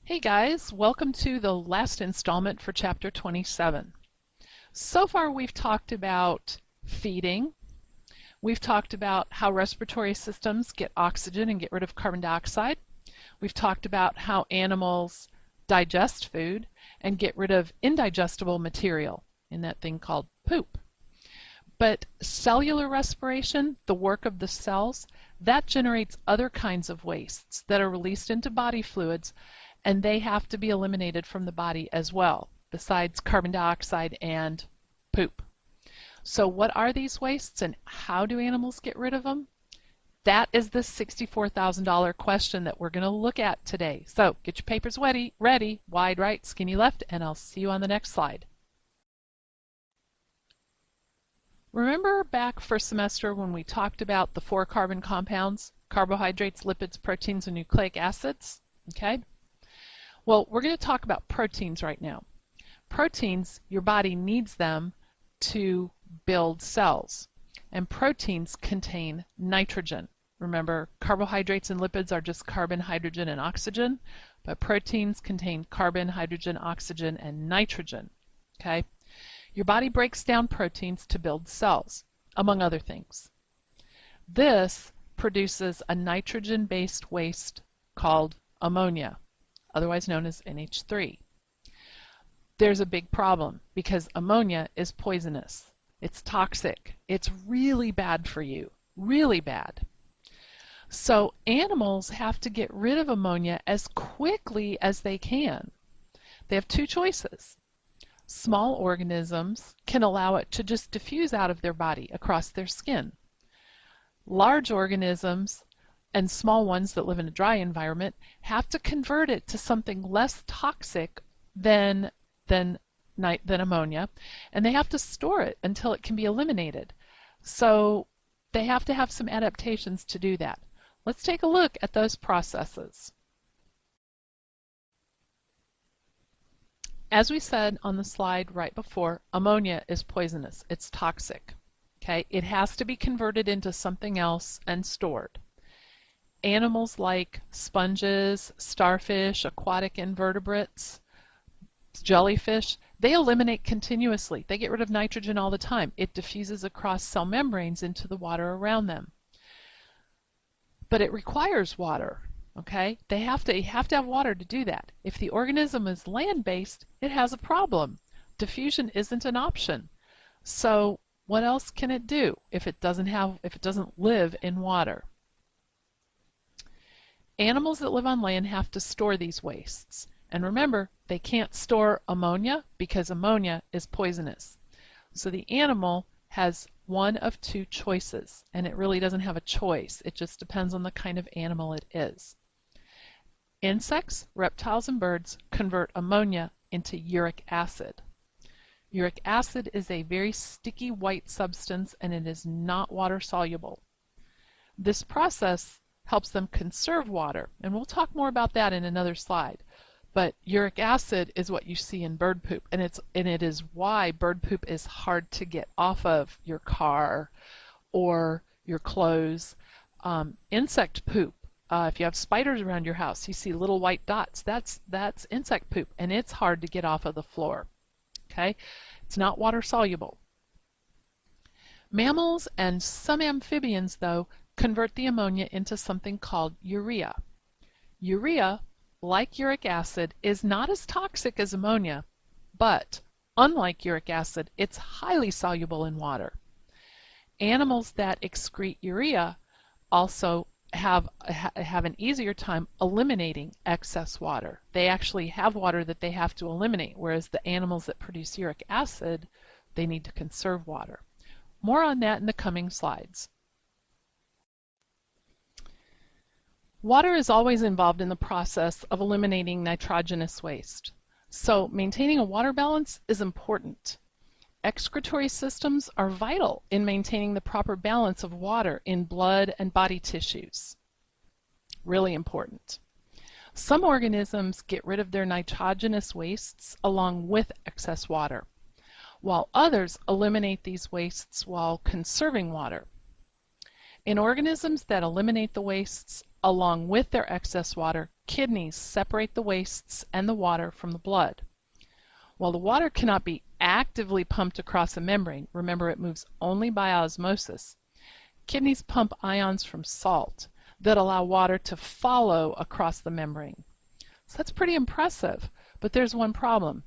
Hey guys, welcome to the last installment for Chapter 27. So far we've talked about feeding, we've talked about how respiratory systems get oxygen and get rid of carbon dioxide, we've talked about how animals digest food and get rid of indigestible material in that thing called poop. But cellular respiration, the work of the cells, that generates other kinds of wastes that are released into body fluids, and they have to be eliminated from the body as well, besides carbon dioxide and poop. So what are these wastes and how do animals get rid of them? That is the $64,000 question that we're going to look at today. So get your papers ready, wide right, skinny left, and I'll see you on the next slide. Remember back first semester when we talked about the 4 carbon compounds, carbohydrates, lipids, proteins, and nucleic acids? Okay. Well, we're going to talk about proteins right now. Proteins, your body needs them to build cells. And proteins contain nitrogen. Remember, carbohydrates and lipids are just carbon, hydrogen, and oxygen, but proteins contain carbon, hydrogen, oxygen, and nitrogen. Okay? Your body breaks down proteins to build cells, among other things. This produces a nitrogen-based waste called ammonia, otherwise known as NH3. There's a big problem because ammonia is poisonous. It's toxic. It's really bad for you, really bad. So animals have to get rid of ammonia as quickly as they can. They have 2 choices. Small organisms can allow it to just diffuse out of their body across their skin. Large organisms and small ones that live in a dry environment have to convert it to something less toxic than ammonia, and they have to store it until it can be eliminated. So they have to have some adaptations to do that. Let's take a look at those processes. As we said on the slide right before, ammonia is poisonous. It's toxic. Okay? It has to be converted into something else and stored. Animals like sponges, starfish, aquatic invertebrates, jellyfish, they eliminate continuously. They get rid of nitrogen all the time. It diffuses across cell membranes into the water around them. But it requires water. Okay? They have to have water to do that. If the organism is land-based, it has a problem. Diffusion isn't an option. So what else can it do if it doesn't live in water? Animals that live on land have to store these wastes. And remember, they can't store ammonia because ammonia is poisonous. So the animal has one of 2 choices, and it really doesn't have a choice. It just depends on the kind of animal it is. Insects, reptiles, and birds convert ammonia into uric acid. Uric acid is a very sticky white substance and it is not water soluble. This process helps them conserve water, and we'll talk more about that in another slide. But uric acid is what you see in bird poop, and it is why bird poop is hard to get off of your car or your clothes. Insect poop. If you have spiders around your house, you see little white dots. That's insect poop, and it's hard to get off of the floor. Okay? It's not water soluble. Mammals and some amphibians, though, convert the ammonia into something called urea. Urea, like uric acid, is not as toxic as ammonia, but unlike uric acid, it's highly soluble in water. Animals that excrete urea also have an easier time eliminating excess water. They actually have water that they have to eliminate, whereas the animals that produce uric acid, they need to conserve water. More on that in the coming slides. Water is always involved in the process of eliminating nitrogenous waste. So maintaining a water balance is important. Excretory systems are vital in maintaining the proper balance of water in blood and body tissues. Really important. Some organisms get rid of their nitrogenous wastes along with excess water, while others eliminate these wastes while conserving water. In organisms that eliminate the wastes along with their excess water, kidneys separate the wastes and the water from the blood. While the water cannot be actively pumped across a membrane, remember it moves only by osmosis, kidneys pump ions from salt that allow water to follow across the membrane. So that's pretty impressive, but there's one problem.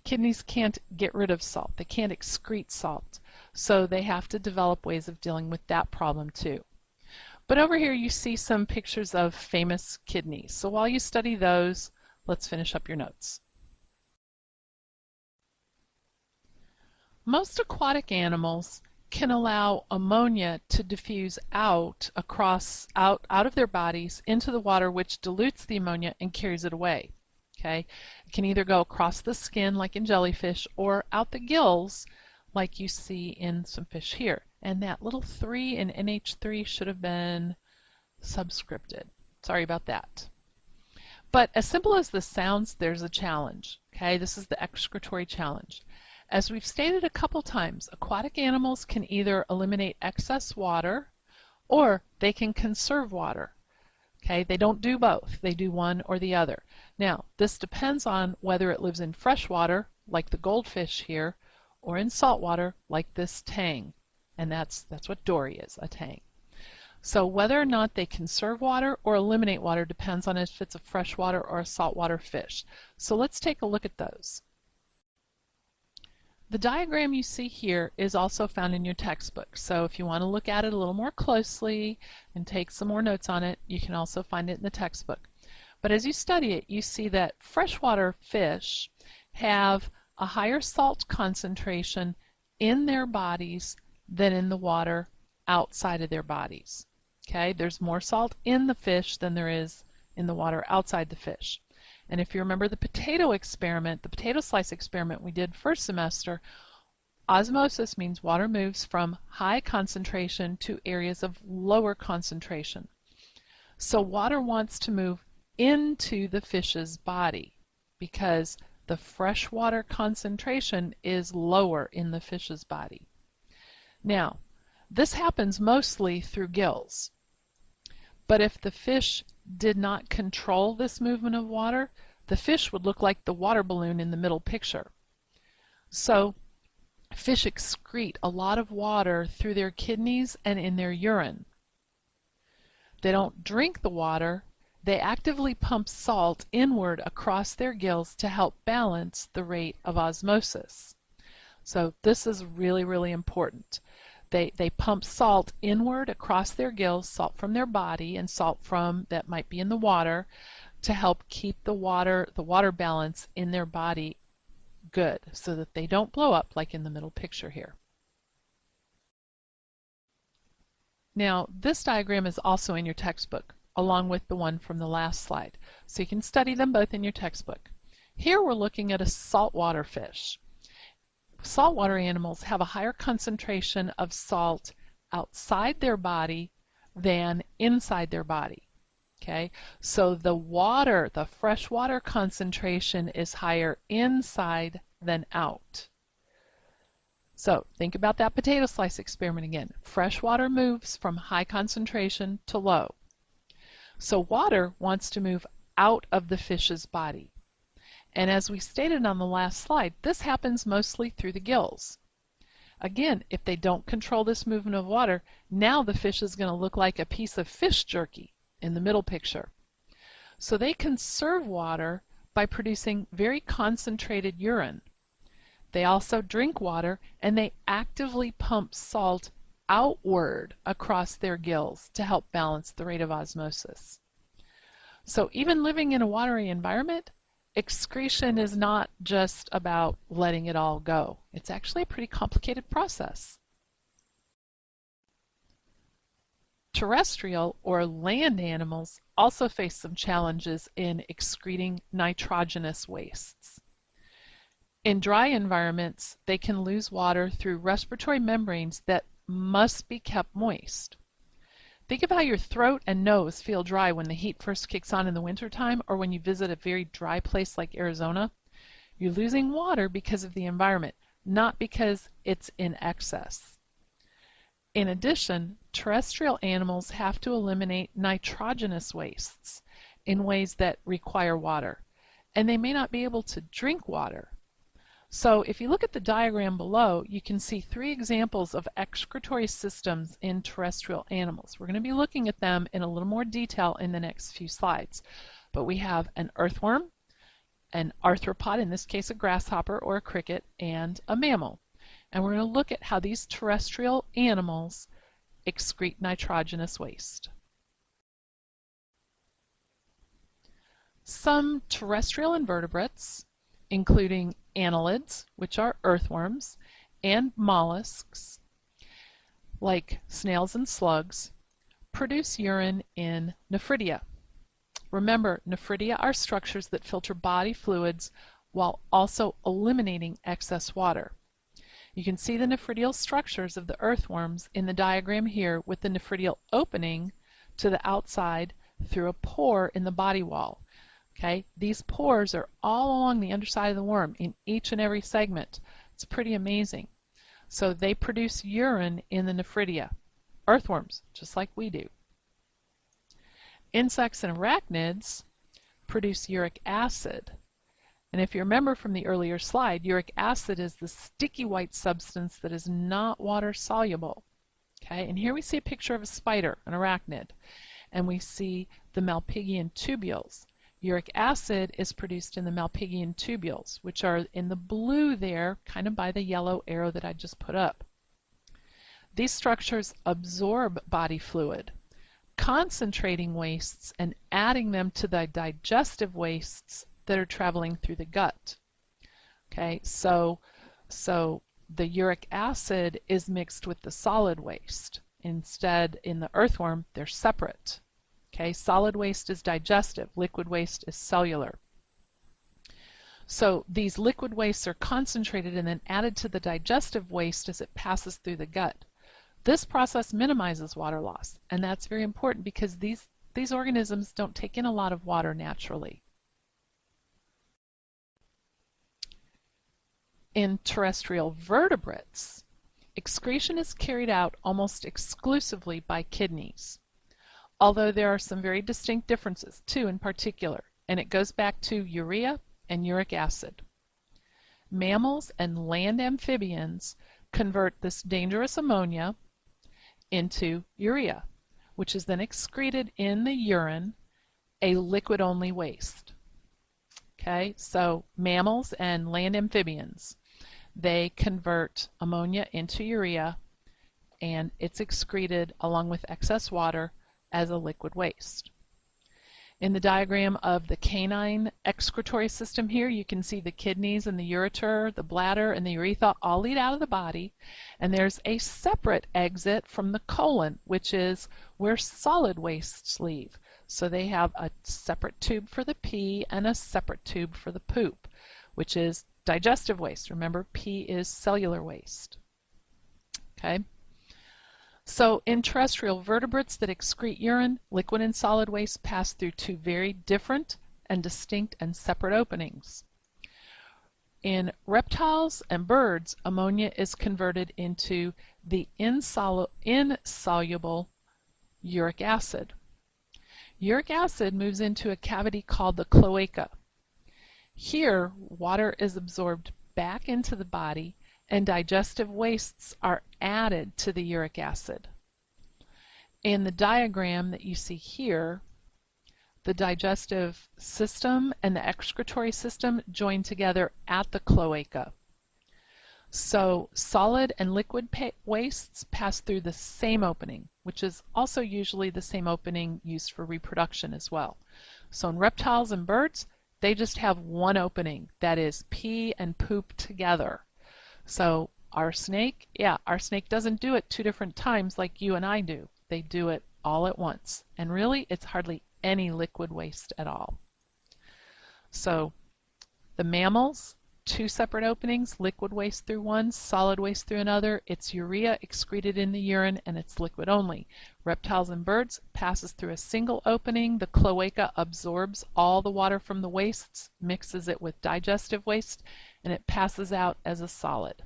Kidneys can't get rid of salt. They can't excrete salt. So they have to develop ways of dealing with that problem too. But over here you see some pictures of famous kidneys. So while you study those, let's finish up your notes. Most aquatic animals can allow ammonia to diffuse out of their bodies into the water, which dilutes the ammonia and carries it away. Okay? It can either go across the skin like in jellyfish or out the gills like you see in some fish here. And that little 3 in NH3 should have been subscripted. Sorry about that. But as simple as this sounds, there's a challenge. Okay? This is the excretory challenge. As we've stated a couple times, aquatic animals can either eliminate excess water or they can conserve water. Okay, they don't do both. They do one or the other. Now, this depends on whether it lives in fresh water, like the goldfish here, or in salt water, like this tang. And that's what Dory is, a tang. So whether or not they conserve water or eliminate water depends on if it's a freshwater or a saltwater fish. So let's take a look at those. The diagram you see here is also found in your textbook, so if you want to look at it a little more closely and take some more notes on it, you can also find it in the textbook. But as you study it, you see that freshwater fish have a higher salt concentration in their bodies than in the water outside of their bodies. Okay, there's more salt in the fish than there is in the water outside the fish. And if you remember the potato experiment, the potato slice experiment we did first semester, osmosis means water moves from high concentration to areas of lower concentration. So water wants to move into the fish's body because the freshwater concentration is lower in the fish's body. Now, this happens mostly through gills. But if the fish did not control this movement of water, the fish would look like the water balloon in the middle picture. So fish excrete a lot of water through their kidneys and in their urine. They don't drink the water, they actively pump salt inward across their gills to help balance the rate of osmosis. So this is really, really important. They pump salt inward across their gills, salt from their body and salt from that might be in the water, to help keep the water balance in their body good so that they don't blow up like in the middle picture here. Now this diagram is also in your textbook along with the one from the last slide, so you can study them both in your textbook. Here we're looking at a saltwater fish. Saltwater animals have a higher concentration of salt outside their body than inside their body. Okay, so the freshwater concentration is higher inside than out. So think about that potato slice experiment again. Freshwater moves from high concentration to low. So water wants to move out of the fish's body. And as we stated on the last slide, this happens mostly through the gills. Again, if they don't control this movement of water, now the fish is going to look like a piece of fish jerky in the middle picture. So they conserve water by producing very concentrated urine. They also drink water and they actively pump salt outward across their gills to help balance the rate of osmosis. So even living in a watery environment, excretion is not just about letting it all go. It's actually a pretty complicated process. Terrestrial or land animals also face some challenges in excreting nitrogenous wastes. In dry environments, they can lose water through respiratory membranes that must be kept moist. Think of how your throat and nose feel dry when the heat first kicks on in the wintertime or when you visit a very dry place like Arizona. You're losing water because of the environment, not because it's in excess. In addition, terrestrial animals have to eliminate nitrogenous wastes in ways that require water, and they may not be able to drink water. So if you look at the diagram below, you can see three examples of excretory systems in terrestrial animals. We're going to be looking at them in a little more detail in the next few slides. But we have an earthworm, an arthropod, in this case a grasshopper or a cricket, and a mammal. And we're going to look at how these terrestrial animals excrete nitrogenous waste. Some terrestrial invertebrates, including annelids, which are earthworms, and mollusks, like snails and slugs, produce urine in nephridia. Remember, nephridia are structures that filter body fluids while also eliminating excess water. You can see the nephridial structures of the earthworms in the diagram here, with the nephridial opening to the outside through a pore in the body wall. Okay, these pores are all along the underside of the worm in each and every segment. It's pretty amazing. So they produce urine in the nephridia. Earthworms, just like we do. Insects and arachnids produce uric acid. And if you remember from the earlier slide, uric acid is the sticky white substance that is not water soluble. Okay, and here we see a picture of a spider, an arachnid, and we see the Malpighian tubules. Uric acid is produced in the Malpighian tubules, which are in the blue there, kind of by the yellow arrow that I just put up. These structures absorb body fluid, concentrating wastes and adding them to the digestive wastes that are traveling through the gut. Okay, so the uric acid is mixed with the solid waste. Instead, in the earthworm, they're separate. Okay, solid waste is digestive, liquid waste is cellular. So these liquid wastes are concentrated and then added to the digestive waste as it passes through the gut. This process minimizes water loss, and that's very important because these organisms don't take in a lot of water naturally. In terrestrial vertebrates, excretion is carried out almost exclusively by kidneys, although there are some very distinct differences, two in particular, and it goes back to urea and uric acid. Mammals and land amphibians convert this dangerous ammonia into urea, which is then excreted in the urine, a liquid-only waste. Okay, so mammals and land amphibians, they convert ammonia into urea, and it's excreted along with excess water as a liquid waste. In the diagram of the canine excretory system here, you can see the kidneys and the ureter, the bladder, and the urethra all lead out of the body, and there's a separate exit from the colon, which is where solid wastes leave. So they have a separate tube for the pee and a separate tube for the poop, which is digestive waste. Remember, pee is cellular waste. Okay? So in terrestrial vertebrates that excrete urine, liquid and solid waste pass through two very different and distinct and separate openings. In reptiles and birds, ammonia is converted into the insoluble uric acid. Uric acid moves into a cavity called the cloaca. Here, water is absorbed back into the body and digestive wastes are added to the uric acid. In the diagram that you see here, the digestive system and the excretory system join together at the cloaca. So solid and liquid wastes pass through the same opening, which is also usually the same opening used for reproduction as well. So in reptiles and birds, they just have one opening, that is pee and poop together. So our snake doesn't do it two different times like you and I do. They do it all at once. And really, it's hardly any liquid waste at all. So the mammals, two separate openings, liquid waste through one, solid waste through another. It's urea excreted in the urine and it's liquid only. Reptiles and birds passes through a single opening. The cloaca absorbs all the water from the wastes, mixes it with digestive waste, and it passes out as a solid.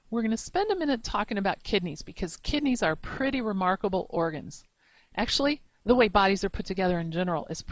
we're going to spend a minute talking about kidneys because kidneys are pretty remarkable organs. Actually, the way bodies are put together in general is